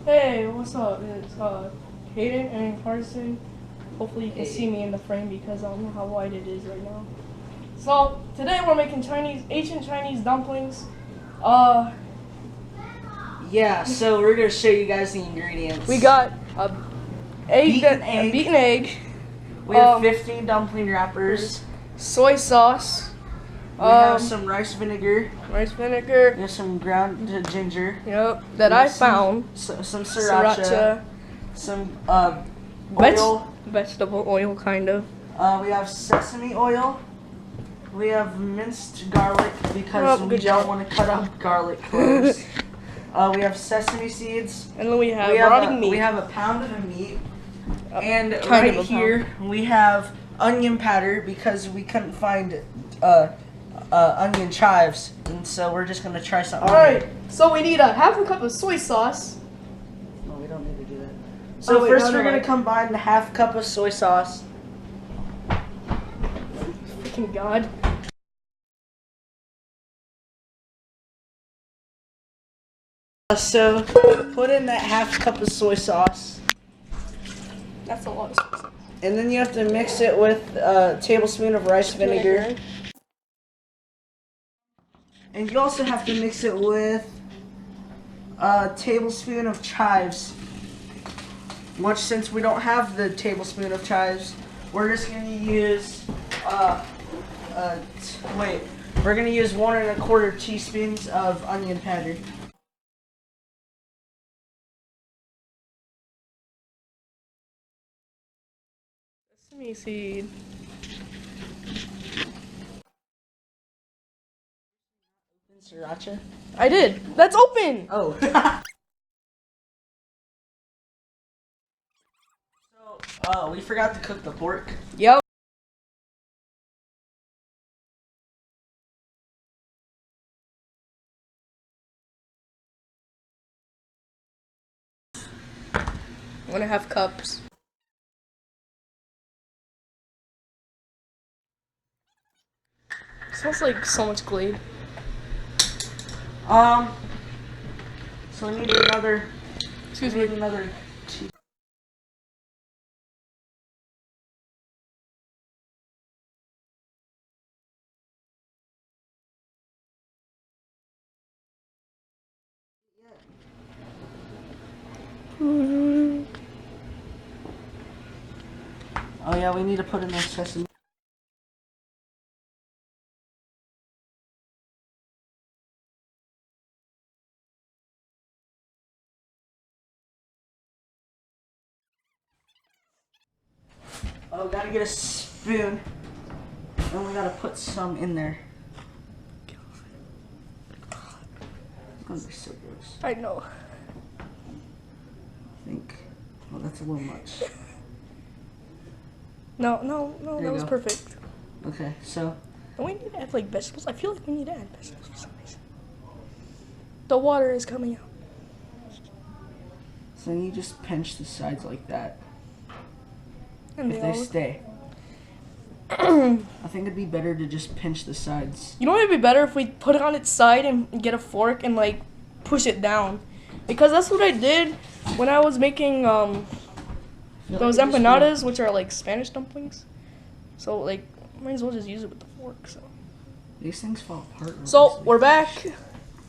Hey, what's up? It's Caiden and Carson. Hopefully you can see me in the frame because I don't know how wide it is right now. So today we're making ancient Chinese dumplings. Yeah, so we're gonna show you guys the ingredients. We got a beaten egg. We have 15 dumpling wrappers. Soy sauce. We have some rice vinegar. We have some ground ginger. Yep, that I found. Some sriracha. Some oil. Vegetable oil, kind of. We have sesame oil. We have minced garlic because we don't want to cut up garlic cloves. We have sesame seeds. And then we have rotting meat. We have a pound of meat. And right here we have onion powder because we couldn't find onion chives, and so we're just gonna try something. All right, so we need a half a cup of soy sauce. No, we don't need to do that. So first we're gonna combine the half cup of soy sauce. Freaking God. So put in that half cup of soy sauce. That's a lot of soy sauce. And then you have to mix it with a tablespoon of rice vinegar. And you also have to mix it with a tablespoon of chives. Which, since we don't have the tablespoon of chives, we're just going to use, we're going to use 1 1/4 teaspoons of onion powder. Sesame seed. Sriracha? I did. That's open. Oh. So, we forgot to cook the pork. Yep. I'm gonna have cups. It smells like so much Glade. So we need another. Excuse me. Another. Oh yeah, we need to put in the sesame. Oh, we gotta get a spoon. And we gotta put some in there. It's gonna be so gross. I know. I think. Oh, that's a little much. No, that was perfect. Okay, so. Don't we need to add like vegetables? I feel like we need to add vegetables for some reason. The water is coming out. So then you just pinch the sides like that. And if they stay. I think it'd be better to just pinch the sides. You know what would be better if we put it on its side and get a fork and like push it down, because that's what I did when I was making those empanadas, which are like Spanish dumplings. So like, might as well just use it with the fork. So these things fall apart. So we're back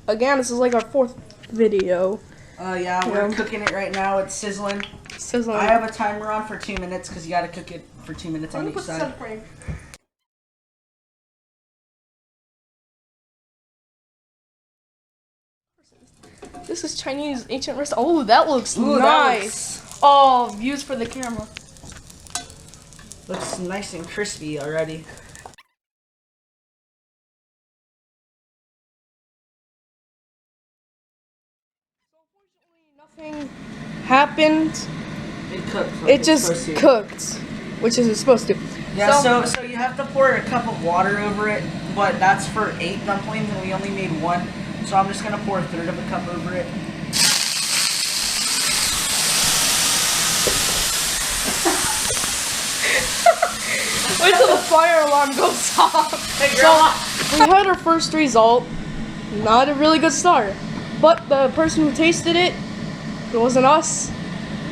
again. This is like our 4th video. Yeah, we're cooking it right now. It's sizzling. I have a timer on for 2 minutes because you gotta cook it for 2 minutes on each side. This is Chinese ancient restaurant. Oh, that looks nice. Oh, views for the camera. Looks nice and crispy already. Nothing happened. It cooked. Like it just cooked, which is supposed to. Yeah. So you have to pour a cup of water over it, but that's for 8 dumplings, and we only made 1. So I'm just gonna pour 1/3 of a cup over it. Wait till the fire alarm goes off. Hey, so we had our first result. Not a really good start, but the person who tasted it It wasn't us.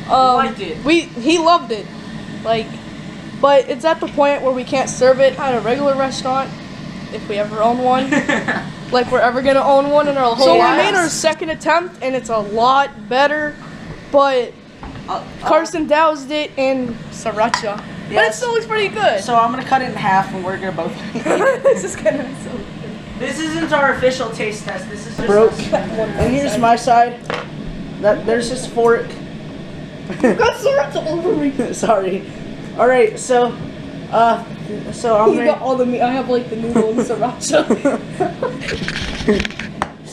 liked it. He loved it. Like, but it's at the point where we can't serve it at a regular restaurant if we ever own one. Like we're ever gonna own one in our whole So we lives. made our second attempt and it's a lot better, but Carson doused it in sriracha. But it Yes. still looks pretty good. So I'm gonna cut it in half, and we're gonna both. This is gonna be so good. This isn't our official taste test. This is just Broke. us. And here's my side. There's this fork. Got sriracha over me. Sorry. All right, so I'm You got all the meat. I have like the noodle and sriracha.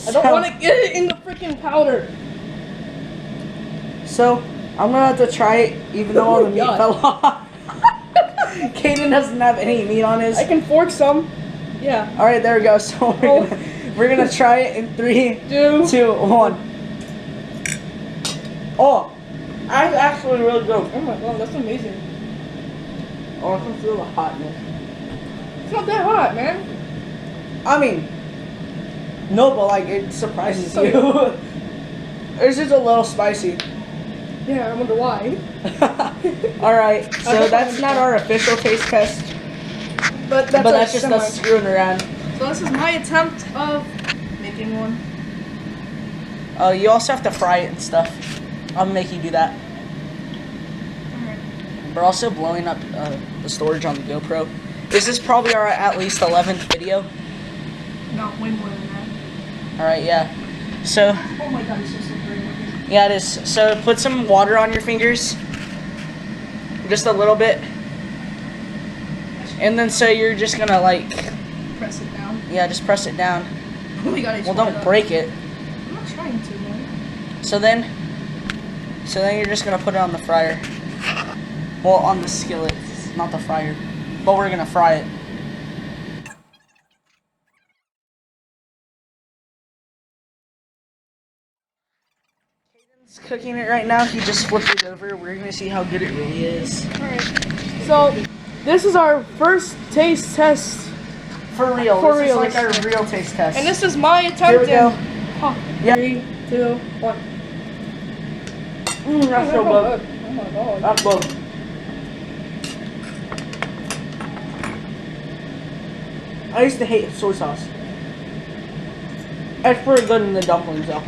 I don't want to get it in the freaking powder. So I'm gonna have to try it, even though all the meat God. fell off. Caden doesn't have any meat on his. I can fork some. Yeah. All right, there we go. So we're gonna try it in 3, 2, 1. Oh, that's actually really good. Oh my god, that's amazing. Oh, I can feel the hotness. It's not that hot, man. I mean, no, but like it surprises So- you. It's just a little spicy. Yeah, I wonder why. All right, so that's not our official taste test, But but our that's just semi. us screwing around. So this is my attempt of making one. Oh, you also have to fry it and stuff. I'll make you do that. We're also blowing up the storage on the GoPro. This is probably our at least 11th video. No, way more than that. All right, yeah. So, Oh my god, it's so slippery looking. yeah, it is. So put some water on your fingers, just a little bit, and then so you're just gonna like, Press it down. yeah, just press it down. Oh my god, I Well, swallowed don't up. break it. I'm not trying to, man. So then you're just gonna put it on the fryer. Well, on the skillet, not the fryer. But we're gonna fry it. Caiden's cooking it right now. He just flipped it over. We're gonna see how good it really is. Alright. So, this is our first taste test. For real. For this real, is like this our real taste test. And this is my attempt. Here we go. Oh, Yeah. 3, 2, 1. That's so good. Oh my god. That's good. I used to hate soy sauce. It's pretty good in the dumplings though.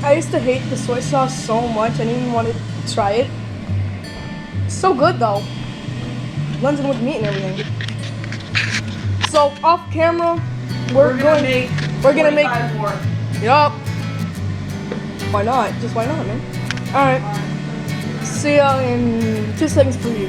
I used to hate the soy sauce so much. I didn't even want to try it. It's so good though. Blends in with meat and everything. So off camera, we're gonna make. more. Yup. Why not? Just why not, man? All right. See ya in 2 seconds for you.